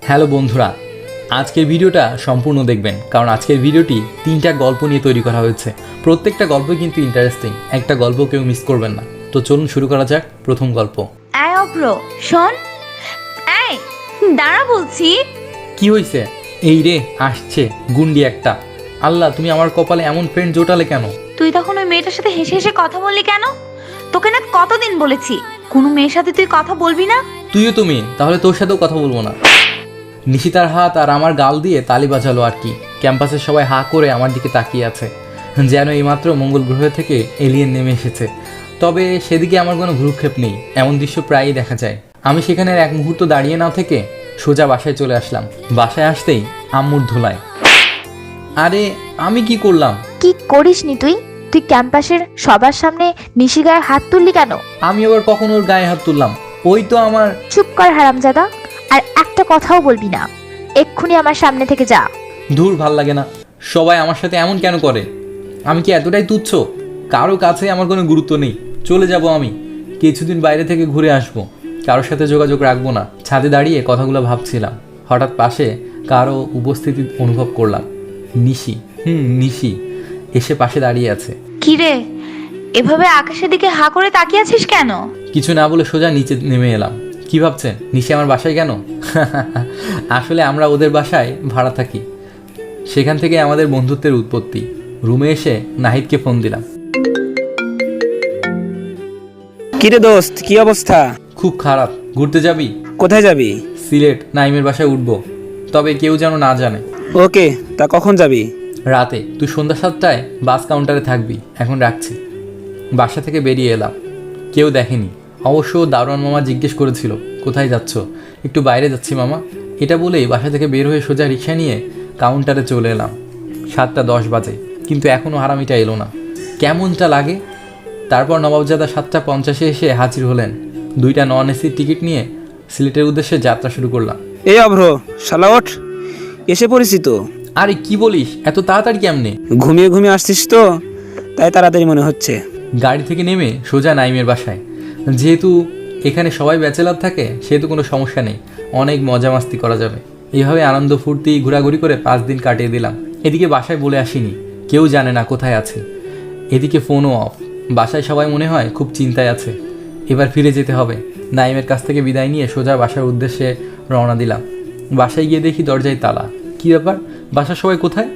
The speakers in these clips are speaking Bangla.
হ্যালো বন্ধুরা, আজকের ভিডিওটা সম্পূর্ণ দেখবেন, কারণ আজকের ভিডিওটি 3টা গল্প নিয়ে তৈরি করা হয়েছে। প্রত্যেকটা গল্পই কিন্তু ইন্টারেস্টিং, একটা গল্প কেউ মিস করবেন না। তো চলুন শুরু করা যাক প্রথম গল্প। এই অভ্র শোন, এই দাঁড়া বলছি। কি হয়েছে? এই রে আসছে গুন্ডি একটা। আল্লাহ, তুমি আমার কপালে এমন ফ্রেন্ড জোটালে কেন? তুই তখন ওই মেয়েটার সাথে হেসে হেসে কথা বললি কেন? তোকে না কতদিন বলেছি কোনো মেয়ের সাথে তুই কথা বলবি না। তুইও তুমি, তাহলে তোর সাথেও কথা বলবো না। নিশিতার হাত আর আমার গাল দিয়ে তালি বাজালো আর কি। ক্যাম্পাসের সবাই হা করে আমার দিকে তাকিয়ে আছে, যেন এইমাত্র মঙ্গল গ্রহ থেকে এলিয়েন নেমে এসেছে। তবে সেদিকে আমার কোনো ভ্রুক্ষেপ নেই, এমন দৃশ্য প্রায়ই দেখা যায়। আমি সেখানে এক মুহূর্ত দাঁড়িয়ে না থেকে সোজা বাসায় চলে আসলাম। বাসায় আসতেই আম্মুর ধুলায়। আরে আমি কি করলাম? কি করিসনি তুই? তুই ক্যাম্পাসের সবার সামনে নিশি গায়ে হাত তুললি কেন? আমি আবার কখন ওর গায়ে হাত তুললাম? ওই তো আমার। চুপ কর হারামজাদা, আর একটা কথাও বলবি না। এক্ষুনি আমার সামনে থেকে যা। ধুর, ভাল লাগে না। সবাই আমার সাথে এমন কেন করে? আমি কি এতটাই তুচ্ছ? কারো কাছে আমার কোনো গুরুত্ব নেই। চলে যাব আমি, কিছুদিন বাইরে থেকে ঘুরে আসব। কারোর সাথে যোগাযোগ রাখবো না। ছাদে দাঁড়িয়ে কথাগুলো ভাবছিলাম, হঠাৎ পাশে কারো উপস্থিতি অনুভব করলাম। নিশি, নিশি এসে পাশে দাঁড়িয়ে আছে। কি রে, এভাবে আকাশের দিকে হা করে তাকিয়ে আছিস কেন? কিছু না বলে সোজা নিচে নেমে এলাম। কি ভাবছেন, নিশি আমার বাসায় কেন? আসলে আমরা ওদের বাসায় ভাড়া থাকি, সেখান থেকে আমাদের বন্ধুত্বের উৎপত্তি। রুমে এসে নাহিদকে ফোন দিলাম। কিরে দোস্ত, কি অবস্থা? খুব খারাপ। ঘুরতে যাবি? কোথায় যাবি? সিলেট, নাইমের বাসায় উঠবো, তবে কেউ যেন না জানে। ওকে, তা কখন যাবি? রাতে। তুই সন্ধ্যা 7টায় বাস কাউন্টারে থাকবি। এখন রাখছি। বাসা থেকে বেরিয়ে এলাম, কেউ দেখেনি। অবশ্য দারোয়ান মামা জিজ্ঞেস করেছিল কোথায় যাচ্ছ। একটু বাইরে যাচ্ছি মামা, এটা বলেই বাসা থেকে বের হয়ে সোজা রিক্সা নিয়ে কাউন্টারে চলে এলাম। 7টা 10 বাজে, কিন্তু এখনও হারামিটা এলো না। কেমনটা লাগে? তারপর নবাবজাদা 7টা 50-এ এসে হাজির হলেন। 2টা নন এসি টিকিট নিয়ে সিলেটের উদ্দেশ্যে যাত্রা শুরু করলাম। এই অভ্র, শালা ওঠ, এসে পড়েছি তো। আরে কি বলিস, এত তাড়াতাড়ি কেমনে? ঘুমিয়ে ঘুমিয়ে আসছিস তো, তাই তাড়াতাড়ি মনে হচ্ছে। গাড়ি থেকে নেমে সোজা নাইমের বাসায়। যেহেতু এখানে সবাই ব্যাচেলার থাকে, সেহেতু কোনো সমস্যা নেই, অনেক মজা মাস্তি করা যাবে। এইভাবে আনন্দ ফুর্তি ঘোরাঘুরি করে 5 দিন কাটিয়ে দিলাম। এদিকে বাসায় বলে আসিনি, কেউ জানে না কোথায় আছি। এদিকে ফোনও অফ। বাসায় সবাই মনে হয় খুব চিন্তায় আছে। এবার ফিরে যেতে হবে। নাইমের কাছ থেকে বিদায় নিয়ে সোজা বাসার উদ্দেশ্যে রওনা দিলাম। বাসায় গিয়ে দেখি দরজায় তালা। কী ব্যাপার, বাসার সবাই কোথায়?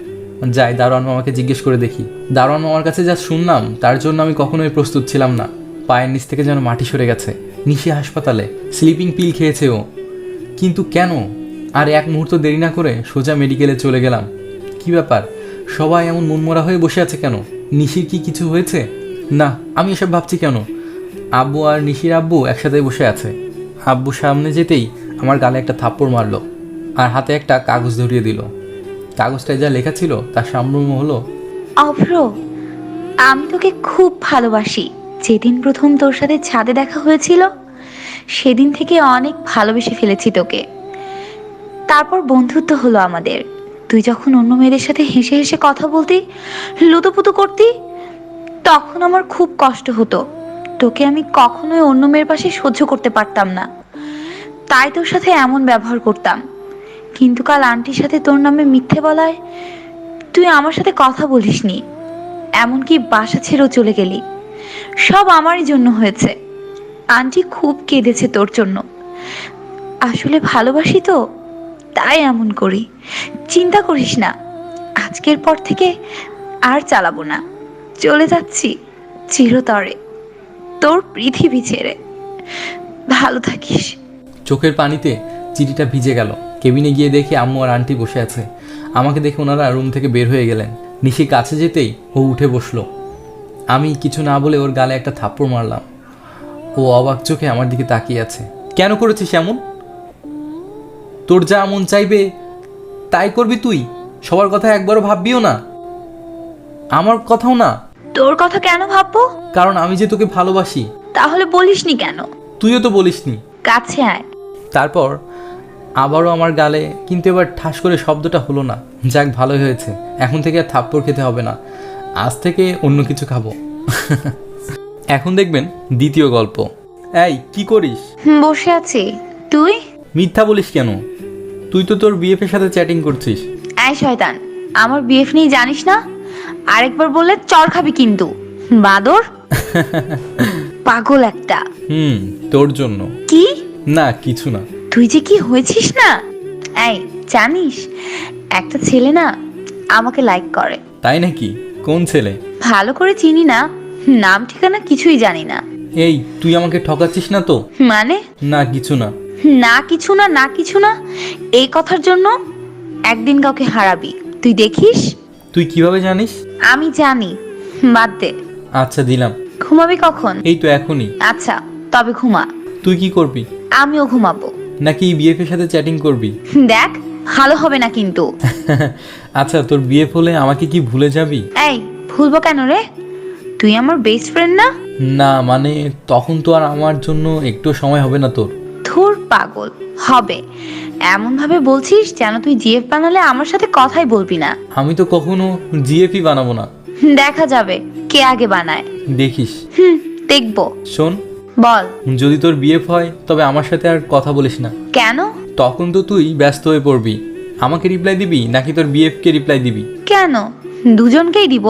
যাই দারোয়ান মামাকে জিজ্ঞেস করে দেখি। দারোয়ান মামার কাছে যা শুনলাম তার জন্য আমি কখনোই প্রস্তুত ছিলাম না। পায়ের নিচ থেকে যেন মাটি সরে গেছে। নিশি হাসপাতালে, স্লিপিং পিল খেয়েছে ও। কিন্তু কেন? আর এক মুহূর্ত দেরি না করে সোজা মেডিকেলে চলে গেলাম। কি ব্যাপার, সবাই এমন মনমরা হয়ে বসে আছে কেন? নিশির কি কিছু হয়েছে? না, আমি এসব ভাবছি কেন? আব্বু আর নিশির আব্বু একসাথে বসে আছে। আব্বু সামনে যেতেই আমার গালে একটা থাপ্পড় মারলো আর হাতে একটা কাগজ ধরিয়ে দিল। কাগজটায় যা লেখা ছিল তার সামনে হলো, অভ্র, আমি তোকে খুব ভালোবাসি। যেদিন প্রথম তোর সাথে ছাদে দেখা হয়েছিল সেদিন থেকে অনেক ভালোবেসে ফেলেছি তোকে। তারপর বন্ধুত্ব হলো আমাদের। তুই যখন অন্য মেয়েদের সাথে হেসে হেসে কথা বলতি, লুতোপুতো করতি, তখন আমার খুব কষ্ট হতো। তোকে আমি কখনোই অন্য মেয়ের পাশে সহ্য করতে পারতাম না, তাই তোর সাথে এমন ব্যবহার করতাম। কিন্তু কাল আন্টির সাথে তোর নামে মিথ্যে বলায় তুই আমার সাথে কথা বলিসনি, এমনকি বাসা ছেড়েও চলে গেলি। সব আমারই জন্য হয়েছে। আন্টি খুব কেঁদেছে তোর জন্য। আসলে ভালোবাসি তো, তাই এমন করি। চিন্তা করিস না, আজকের পর থেকে আর চালাবো না। চলে যাচ্ছি চিরতরে তোর পৃথিবী ছেড়ে। ভালো থাকিস। চোখের পানিতে চিঠিটা ভিজে গেল। কেবিনে গিয়ে দেখি আম্মু আর আন্টি বসে আছে। আমাকে দেখে ওনারা রুম থেকে বের হয়ে গেলেন। নিশি কাছে যেতেই ও উঠে বসলো। আমি কিছু না বলে ওর গালে একটা থাপ্পড় মারলাম। ও অবাক চোখে আমার দিকে তাকিয়ে আছে। কেন করেছিস এমন? তোর যা মন চাইবে তাই করবি তুই? সবার কথা একবারও ভাববিও না? আমার কথাও না? তোর কথা কেন ভাববো? কারণ আমি যে তোকে ভালোবাসি। তাহলে বলিসনি কেন? তুইও তো বলিসনি। কাছে আয়। তারপর আবারও আমার গালে, কিন্তু এবার ঠাস করে শব্দটা হলো না। যাক, ভালোই হয়েছে। এখন থেকে আর থাপ্পড় খেতে হবে না, আজ থেকে অন্য কিছু খাবো। এখন দেখবেন দ্বিতীয় গল্প। এই কি করিস? বসে আছি। তুই? মিথ্যা বলিস কেন? তুই তো তোর বিএফের সাথে চ্যাটিং করছিস। এই শয়তান, আমার বিএফ নিয়ে জানিস না? আরেকবার বললে চড় খাবি কিন্তু। বাদর, পাগল একটা। তোর জন্য। কি? না কিছু না। তুই যে কি হয়েছিস না। এই জানিস, একটা ছেলে না আমাকে লাইক করে। তাই নাকি? কোন ছেলে? ভালো করে চিনি না, নাম ঠিকানা কিছুই জানি না। এই তুই আমাকে ঠকাচ্ছিস না তো? মানে? না কিছু না। না কিছু না, না কিছু না, এই কথার জন্য একদিন কাউকে হারাবি, তুই দেখিস। তুই কিভাবে জানিস? আমি জানি, বাদ দে। আচ্ছা দিলাম। ঘুমাবি কখন? এই তো এখনই। আচ্ছা তবে ঘুমা। তুই কি করবি? আমিও ঘুমাবো। নাকি বিএফের সাথে চ্যাটিং করবি? দেখ, ভালো হবে না কিন্তু। আচ্ছা তোর বিএফ হলে আমাকে কি ভুলে যাবি? এই ভুলবো কেন রে? তুই আমার বেস্ট ফ্রেন্ড না? না মানে তখন তো আর আমার জন্য একটু সময় হবে না তোর। ধুর পাগল, হবে। এমন ভাবে বলছিস যেন তুই জিএফ বানালে আমার সাথে কথাই বলবি না। আমি তো কখনো জিএফই বানাবো না। দেখা যাবে কে আগে বানায়। দেখিস। দেখবো। শোন, বল। যদি তোর বিএফ হয় তবে আমার সাথে আর কথা বলিস না। কেন? তখন তো তুই ব্যস্ত হয়ে পড়বি। আমাকে রিপ্লাই দিবি নাকি তোর বিএফকে রিপ্লাই দিবি? কেন? দুজনকেই দিব।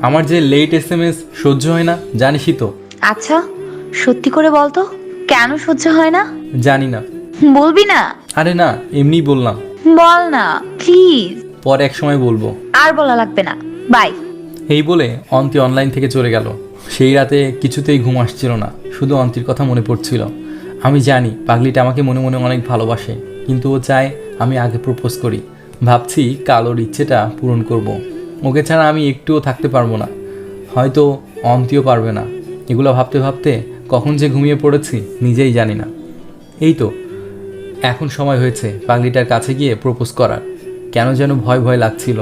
আমার যে লেট এসএমএস সহ্য হয় না, জানিসই তো। আচ্ছা সত্যি করে বল তো, কেন সহ্য হয় না? জানি না। বলবি না? আরে না, এমনিই বললাম। বল না প্লিজ। পরে এক সময় বলবো। আর বলা লাগবে না, বাই। এই বলে অন্তি অনলাইন থেকে চলে গেল। সেই রাতে কিছুতেই ঘুম আসছিল না, শুধু অন্তির কথা মনে পড়ছিল। আমি জানি পাগলিটা আমাকে মনে মনে অনেক ভালোবাসে, কিন্তু ও চায় আমি আগে প্রপোজ করি। ভাবছি কাল ওর ইচ্ছেটা পূরণ করব। ওকে ছাড়া আমি একটুও থাকতে পারবো না, হয়তো অন্তিও পারবে না। এগুলো ভাবতে ভাবতে কখন যে ঘুমিয়ে পড়েছি নিজেই জানি না। এই তো এখন সময় হয়েছে পাগলিটার কাছে গিয়ে প্রপোজ করার। কেন যেন ভয় ভয় লাগছিল,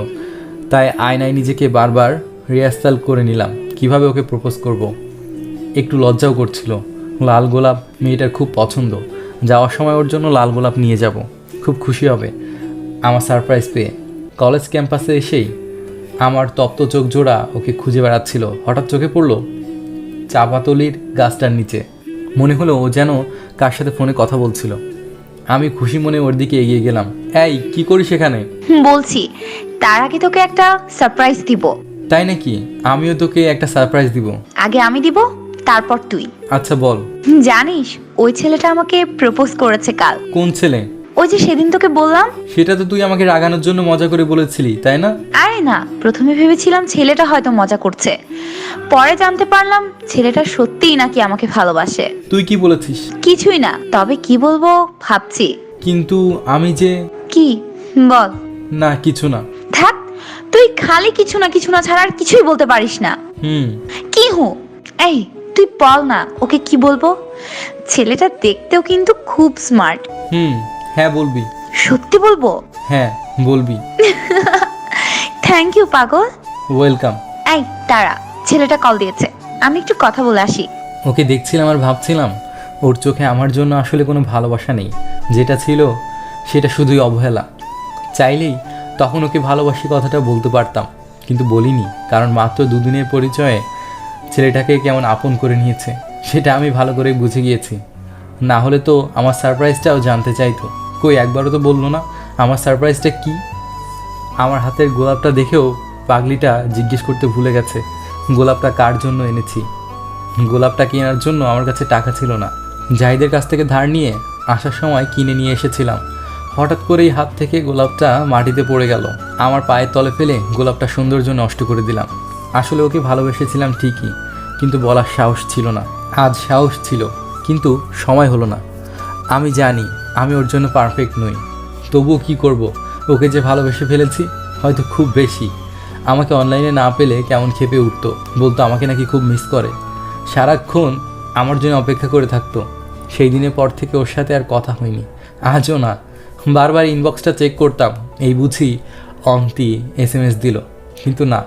তাই আয়নায় নিজেকে বারবার রিহার্সাল করে নিলাম কিভাবে ওকে প্রপোজ করব। একটু লজ্জাও করছিল। লাল গোলাপ মেয়েটার খুব পছন্দ, যাওয়ার সময় ওর জন্য লাল গোলাপ নিয়ে যাব। খুব খুশি হবে আমার সারপ্রাইজ পেয়ে। কলেজ ক্যাম্পাসে এসেই আমার তপ্ত চোখ জোড়া ওকে খুঁজে বেড়াচ্ছিল। হঠাৎ চোখে পড়লো চাপাতলির গাছটার নিচে। মনে হলো ও যেন কার সাথে ফোনে কথা বলছিল। আমি খুশি মনে ওর দিকে এগিয়ে গেলাম। এই কি করিস এখানে? বলছি, তার আগে তোকে একটা সারপ্রাইজ দিব। তাই নাকি? আমিও তোকে একটা সারপ্রাইজ দিব। আগে আমি দিব, তারপর তুই। আচ্ছা বল। জানিস ওই ছেলেটা আমাকে প্রপোজ করেছে কাল। কোন ছেলে? ওই যে সেদিন তোকে বললাম। সেটা তো তুই আমাকে রাগানোর জন্য মজা করে বলেছিলি, তাই না? আরে না, প্রথমে ভেবেছিলাম ছেলেটা হয়তো মজা করছে, পরে জানতে পারলাম ছেলেটা সত্যিই নাকি আমাকে ভালোবাসে। তুই কি বলেছিস? কিছুই না, তবে কি বলবো ভাবছি। কিন্তু আমি যে। কি? বল। না কিছু না। থাক, তুই খালি কিছু না কিছু না ছাড়া আর কিছুই বলতে পারিস না। কি হু? এই তুই বল না ওকে কি বলবো। ছেলেটা দেখতেও কিন্তু খুব স্মার্ট। হ্যাঁ বলবি। সত্যি বলবো? হ্যাঁ বলবি। থ্যাংক ইউ পাগল। ওয়েলকাম। এই তারা, ছেলেটা কল দিয়েছে, আমি একটু কথা বলে আসি। ওকে দেখছিলাম আর ভাবছিলাম ওর চোখে আমার জন্য আসলে কোনো ভালোবাসা নেই। যেটা ছিল সেটা শুধুই অবহেলা। চাইলেই তখন ওকে ভালোবাসি কথাটা বলতে পারতাম, কিন্তু বলিনি, কারণ মাত্র দুদিনের পরিচয়ে ছেলেটাকে কেমন আপন করে নিয়েছে সেটা আমি ভালো করে বুঝে গিয়েছি। না হলে তো আমার সারপ্রাইজটাও জানতে চাইতো। কই একবারও তো বললো না আমার সারপ্রাইজটা কি। আমার হাতের গোলাপটা দেখেও পাগলিটা জিজ্ঞেস করতে ভুলে গেছে গোলাপটা কার জন্য এনেছি। গোলাপটা কেনার জন্য আমার কাছে টাকা ছিল না, জাহিদের কাছ থেকে ধার নিয়ে আসার সময় কিনে নিয়ে এসেছিলাম। হঠাৎ করেই হাত থেকে গোলাপটা মাটিতে পড়ে গেল। আমার পায়ের তলে ফেলে গোলাপটা সৌন্দর্য নষ্ট করে দিলাম। আসলে ওকে ভালোবেসেছিলাম ঠিকই, কিন্তু বলার সাহস ছিল না। আজ সাহস ছিল, কিন্তু সময় হলো না। আমি জানি আমি ওর জন্য পারফেক্ট নই, তবুও কি করব, ওকে যে ভালোবেসে ফেলেছি হয়তো খুব বেশি। আমাকে অনলাইনে না পেলে কেমন খেপে উঠতো, বলতো আমাকে নাকি খুব মিস করে, সারাক্ষণ আমার জন্য অপেক্ষা করে থাকতো। সেই দিনের পর থেকে ওর সাথে আর কথা হয়নি, আজও না। বারবার ইনবক্সটা চেক করতাম, এই বুঝি অন্তি এসএমএস দিল, কিন্তু না,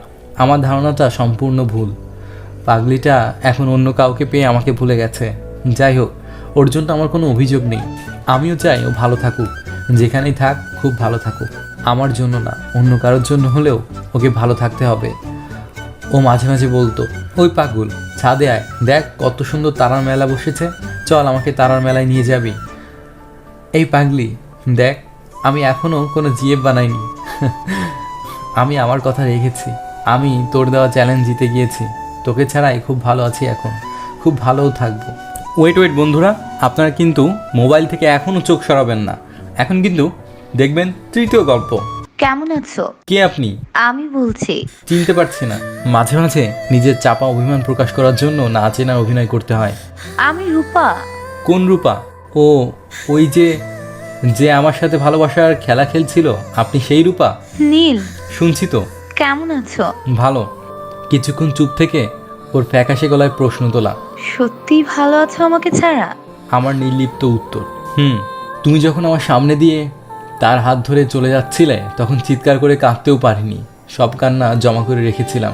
আমার ধারণাটা সম্পূর্ণ ভুল। পাগলিটা এখন অন্য কাউকে পেয়ে আমাকে ভুলে গেছে। যাই হোক, ওর জন্য আমার কোনো অভিযোগ নেই। আমিও চাই ও ভালো থাকুক, যেখানেই থাক খুব ভালো থাকুক। আমার জন্য না, অন্য কারোর জন্য হলেও ওকে ভালো থাকতে হবে। ও মাঝে মাঝে বলতো, ওই পাগল ছাদে আয়, দেখ কত সুন্দর তারার মেলা বসেছে, চল আমাকে তারার মেলায় নিয়ে যাবি। এই পাগলি দেখ আমি এখনও কোনো জিএফ বানাইনি। আমি আমার কথা রেখেছি। আমি তোর দেওয়া চ্যালেঞ্জ জিতে গিয়েছি। তোকে ছাড়াই খুব ভালো আছি এখন, খুব ভালোও থাকবো। ওয়েট বন্ধুরা, আপনারা কিন্তু মোবাইল থেকে এখনও চোখ সরাবেন না। এখন কিন্তু দেখবেন তৃতীয় গল্প। কেমন আছো? কে আপনি? আমি বলছি। চিনতে পারছি না। মাঝে মাঝে নিজের চাপা অভিমান প্রকাশ করার জন্য না চেনার অভিনয় করতে হয়। আমি রূপা। কোন রূপা? ও, ওই যে যে আমার সাথে ভালোবাসার খেলা খেলছিল, আপনি সেই রূপা? নীল। শুনছি তো। কেমন আছো? ভালো। কিছুক্ষণ চুপ থেকে ওর ফ্যাকাশে গলায় প্রশ্ন তোলা। সত্যি ভালো আছো আমাকে ছাড়া? আমার নির্লিপ্ত উত্তর, তুমি যখন আমার সামনে দিয়ে তার হাত ধরে চলে যাচ্ছিলে তখন চিৎকার করে কাঁদতেও পারিনি। সব কান্না জমা করে রেখেছিলাম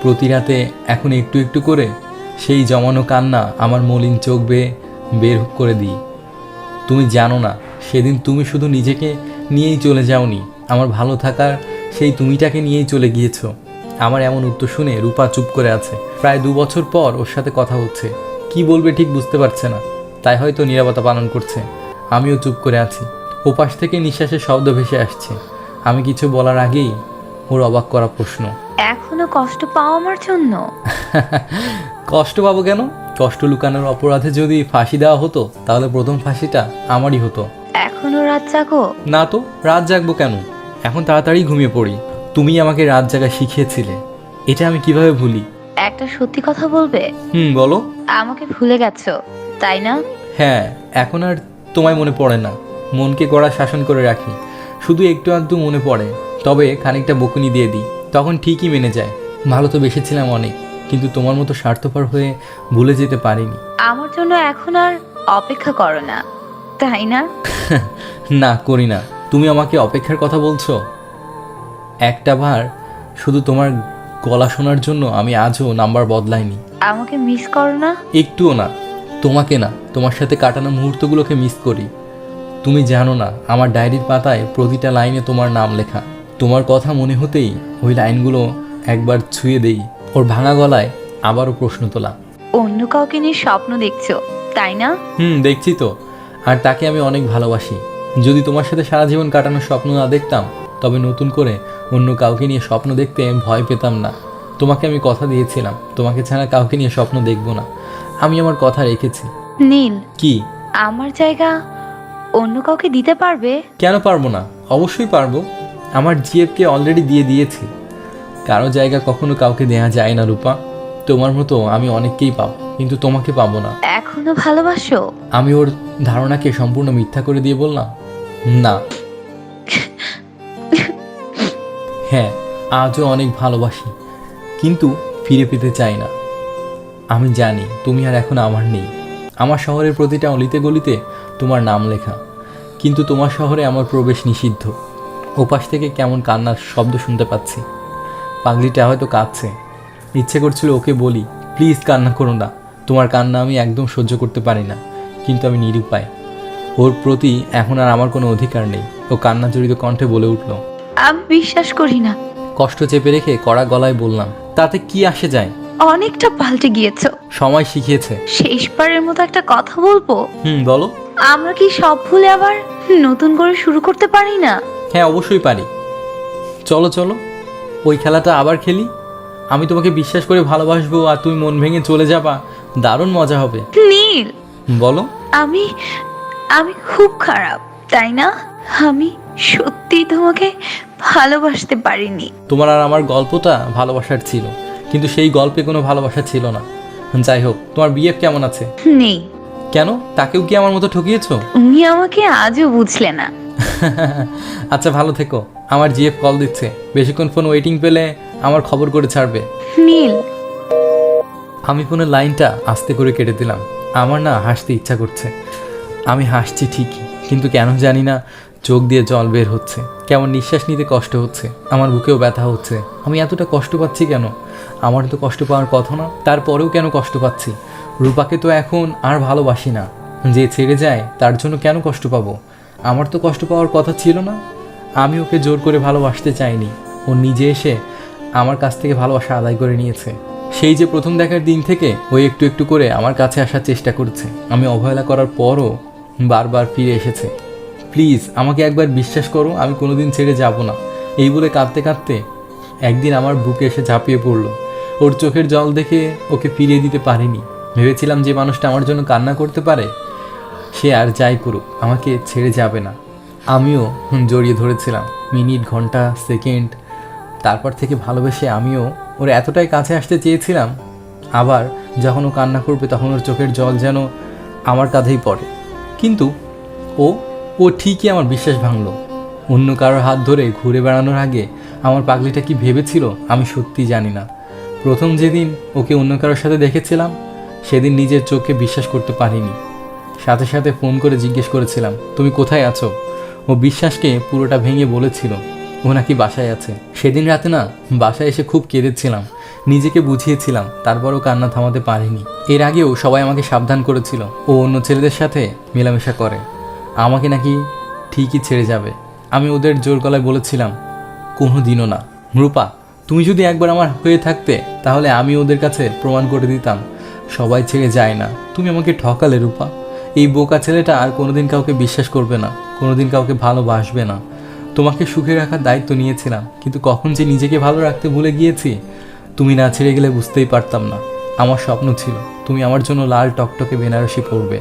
প্রতি রাতে। এখন একটু একটু করে সেই জমানো কান্না আমার মলিন চোখ বেয়ে বের করে দিই। তুমি জানো না, সেদিন তুমি শুধু নিজেকে নিয়েই চলে যাওনি, আমার ভালো থাকার সেই তুমিটাকে নিয়েই চলে গিয়েছো। আমার এমন উত্তর শুনে রূপা চুপ করে আছে। প্রায় 2 বছর পর ওর সাথে কথা হচ্ছে, কি বলবে ঠিক বুঝতে পারছে না, তাই হয়তো নীরবতা পালন করছে। আমিও চুপ করে আছি। ওপাশ থেকে নিঃশ্বাসের শব্দ ভেসে আসছে। আমি কিছু বলার আগেই ওর অবাক করা প্রশ্ন, এখনো কষ্ট পাও আমার জন্য? কষ্ট পাবো কেন? কষ্ট লুকানোর অপরাধে যদি ফাঁসি দেওয়া হতো তাহলে প্রথম ফাঁসিটা আমারই হতো। এখনো রাত জাগো? না তো, রাত জাগবো কেন? এখন তাড়াতাড়ি ঘুমিয়ে পড়ি। তুমি আমাকে রাত জাগা শিখিয়েছিলে, এটা আমি কিভাবে ভুলি? একটা সত্যি কথা বলবে? বলো। আমাকে ভুলে গেছো তাই না? হ্যাঁ, এখন আর তোমায় মনে পড়ে না। মনকে গড়া শাসন করে রাখি, শুধু একটু আধটু মনে পড়ে, তবে খানিকটা বকুনি দিয়ে দিই, তখন ঠিকই মেনে যায়। ভালো তো বেসেছিলাম অনেক, কিন্তু তোমার মতো স্বার্থপর হয়ে ভুলে যেতে পারিনি। আমার জন্য এখন আর অপেক্ষা করো না তাই না? না, করি না। তুমি আমাকে অপেক্ষার কথা বলছো? একটা বার শুধু তোমার গলা শোনার জন্য আমি আজও নাম্বার বদলাইনি। আমাকে মিস করো না? একটুও না। তোমাকে না, তোমার সাথে কাটানো মুহূর্তগুলোকে মিস করি। তুমি জানো না, আমার ডায়েরির পাতায় প্রতিটা লাইনে তোমার নাম লেখা। তোমার কথা মনে হতেই ওই লাইনগুলো একবার ছুঁয়ে দেই। ওর ভাঙা গলায় আবারও প্রশ্ন তোলা। অন্য কাউকে নিয়ে স্বপ্ন দেখছো তাই না? দেখছি তো, আর তাকে আমি অনেক ভালোবাসি। যদি তোমার সাথে সারা জীবন কাটানোর স্বপ্ন না দেখতাম, তবে নতুন করে অন্য কাউকে নিয়ে স্বপ্ন দেখতে ভয় পেতাম না। তোমাকে আমি কথা দিয়েছিলাম, তোমাকে ছাড়া কাউকে নিয়ে স্বপ্ন দেখব না। আমি আমার কথা রেখেছি। নীল, কি? আমার জায়গা অন্য কাউকে দিতে পারবে? কেন পারবো না? অবশ্যই পারবো। আমার জিএফকে অলরেডি দিয়ে দিয়েছি। কারো জায়গা কখনো কাউকে দেয়া যায় না রূপা। তোমার মতো আমি অনেককেই পাবো, কিন্তু তোমাকে পাবো না। এখনো ভালোবাসো? আমি ওর ধারণাকে সম্পূর্ণ মিথ্যা করে দিয়ে বললাম, না। হ্যাঁ, আজও অনেক ভালোবাসি, কিন্তু ফিরে পেতে চাই না। আমি জানি তুমি আর এখন আমার নেই। আমার শহরের প্রতিটা অলিতে গলিতে তোমার নাম লেখা, কিন্তু তোমার শহরে আমার প্রবেশ নিষিদ্ধ। ওপাশ থেকে কেমন কান্নার শব্দ শুনতে পাচ্ছি। পাগলিটা হয়তো কাঁদছে। ইচ্ছে করছিল ওকে বলি, প্লিজ কান্না করো না, তোমার কান্না আমি একদম সহ্য করতে পারি না, কিন্তু আমি নিরুপায়। ওর প্রতি এখন আর আমার কোনো অধিকার নেই। ও কান্না জড়িত কণ্ঠে বলে উঠল, আমি বিশ্বাস করি না। কষ্ট চেপে রেখে কড়া গলায় বললাম, তাতে কি আসে যায়? অনেকটা পাল্টে গিয়েছো। সময় শিখিয়েছে। শেষবারের মতো একটা কথা বলবো? বলো। আমরা কি সব ভুলে আবার নতুন করে শুরু করতে পারি না? হ্যাঁ, অবশ্যই পারি। চলো চলো, ওই খেলাটা আবার খেলি। আমি তোমাকে বিশ্বাস করে ভালোবাসবো আর তুমি মন ভেঙে চলে যাবা, দারুণ মজা হবে। নীল, বলো। আমি আমি খুব খারাপ তাই না? আমি সত্যি তোমাকে ভালোবাসতে পারিনি। তোমার আর আমার গল্পটা ভালোবাসার ছিল, কিন্তু সেই গল্পে কোনো ভালোবাসা ছিল না। যাই হোক, তোমার বিএফ কেমন আছে? নেই। কেন? তাকেও কি আমার মতো ঠকিয়েছো? তুমি আমাকে আজও বুঝলে না। আচ্ছা, ভালো থেকো। আমার জিএফ কল দিচ্ছে, বেশিক্ষণ ফোন ওয়েটিং পেলে আমার খবর করে ছাড়বে। নীল। আমি ফোনের লাইনটা আস্তে করে কেটে দিলাম। আমার না হাসতে ইচ্ছা করছে। আমি হাসছি ঠিকই, কিন্তু কেন জানি না চোখ দিয়ে জল বের হচ্ছে। কেমন নিঃশ্বাস নিতে কষ্ট হচ্ছে, আমার বুকেও ব্যথা হচ্ছে। আমি এতটা কষ্ট পাচ্ছি কেন? আমার তো কষ্ট পাওয়ার কথা না, তারপরেও কেন কষ্ট পাচ্ছি? রূপাকে তো এখন আর ভালোবাসি না। যে ছেড়ে যায় তার জন্য কেন কষ্ট পাবো? আমার তো কষ্ট পাওয়ার কথা ছিল না। আমি ওকে জোর করে ভালোবাসতে চাইনি। ও নিজে এসে আমার কাছ থেকে ভালোবাসা আদায় করে নিয়েছে। সেই যে প্রথম দেখার দিন থেকে ও একটু একটু করে আমার কাছে আসার চেষ্টা করছে। আমি অবহেলা করার পরও বারবার ফিরে এসেছে। প্লিজ আমাকে একবার বিশ্বাস করো, আমি কোনোদিন ছেড়ে যাব না। এই বলে কাঁদতে কাঁদতে একদিন আমার বুকে এসে ঝাঁপিয়ে পড়লো। ওর চোখের জল দেখে ওকে ফিরিয়ে দিতে পারিনি। ভেবেছিলাম যে মানুষটা আমার জন্য কান্না করতে পারে সে আর যাই করুক আমাকে ছেড়ে যাবে না। আমিও জড়িয়ে ধরেছিলাম মিনিট, ঘন্টা, সেকেন্ড। তারপর থেকে ভালোবেসে আমিও ওর এতটাই কাছে আসতে চেয়েছিলাম। আবার যখন ও কান্না করবে তখন ওর চোখের জল যেন আমার কাঁধেই পড়ে। কিন্তু ও ঠিকই আমার বিশ্বাস ভাঙলো। অন্য কারোর হাত ধরে ঘুরে বেড়ানোর আগে আমার পাগলিটা কি ভেবেছিল আমি সত্যি জানি না। প্রথম যেদিন ওকে অন্য কারোর সাথে দেখেছিলাম সেদিন নিজের চোখে বিশ্বাস করতে পারিনি। সাথে সাথে ফোন করে জিজ্ঞেস করেছিলাম তুমি কোথায় আছো। ও বিশ্বাসকে পুরোটা ভেঙে বলেছিল ও নাকি বাসায় আছে। সেদিন রাতে না বাসায় এসে খুব কেঁদেছিলাম, নিজেকে বুঝিয়েছিলাম, তারপরও কান্না থামাতে পারিনি। এর আগেও সবাই আমাকে সাবধান করেছিল ও অন্য ছেলেদের সাথে মেলামেশা করে, আমাকে নাকি ঠিকই ছেড়ে যাবে। আমি ওদের জোর গলায় বলেছিলাম কোনো দিনও না। রূপা, তুমি যদি একবার আমার হয়ে থাকতে তাহলে আমি ওদের কাছে প্রমাণ করে দিতাম সবাই ছেড়ে যায় না। তুমি আমাকে ঠকালে রূপা। এই বোকা ছেলেটা আর কোনোদিন কাউকে বিশ্বাস করবে না, কোনোদিন কাউকে ভালোবাসবে না। তোমাকে সুখে রাখার দায়িত্ব নিয়েছিলাম, কিন্তু কখন যে নিজেকে ভালো রাখতে ভুলে গিয়েছি তুমি না ছেড়ে গেলে বুঝতেই পারতাম না। আমার স্বপ্ন ছিল তুমি আমার জন্য লাল টকটকে বেনারসি পরবে,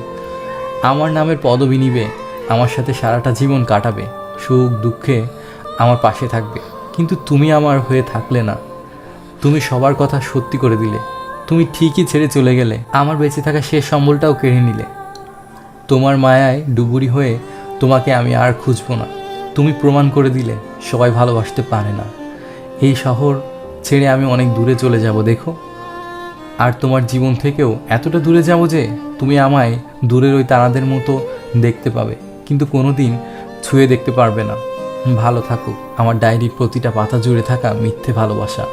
আমার নামের পদবি নিবে, আমার সাথে সারাটা জীবন কাটাবে, সুখ দুঃখে আমার পাশে থাকবে। কিন্তু তুমি আমার হয়ে থাকলে না। তুমি সবার কথা সত্যি করে দিলে। তুমি ঠিকই ছেড়ে চলে গেলে, আমার বেঁচে থাকা শেষ সম্বলটাও কেড়ে নিলে। তোমার মায়ায় ডুবুরি হয়ে তোমাকে আমি আর খুঁজব না। তুমি প্রমাণ করে দিলে সবাই ভালোবাসতে পারে না। এই শহর ছেড়ে আমি অনেক দূরে চলে যাব দেখো, আর তোমার জীবন থেকেও এতটা দূরে যাব যে তুমি আমায় দূরের ওই তারাদের মতো দেখতে পাবে, কিন্তু কোনো দিন ছুঁয়ে দেখতে পারবে না। ভালো থাকো। আমার ডায়েরির প্রতিটা পাতা জুড়ে থাকা মিথ্যে ভালোবাসা।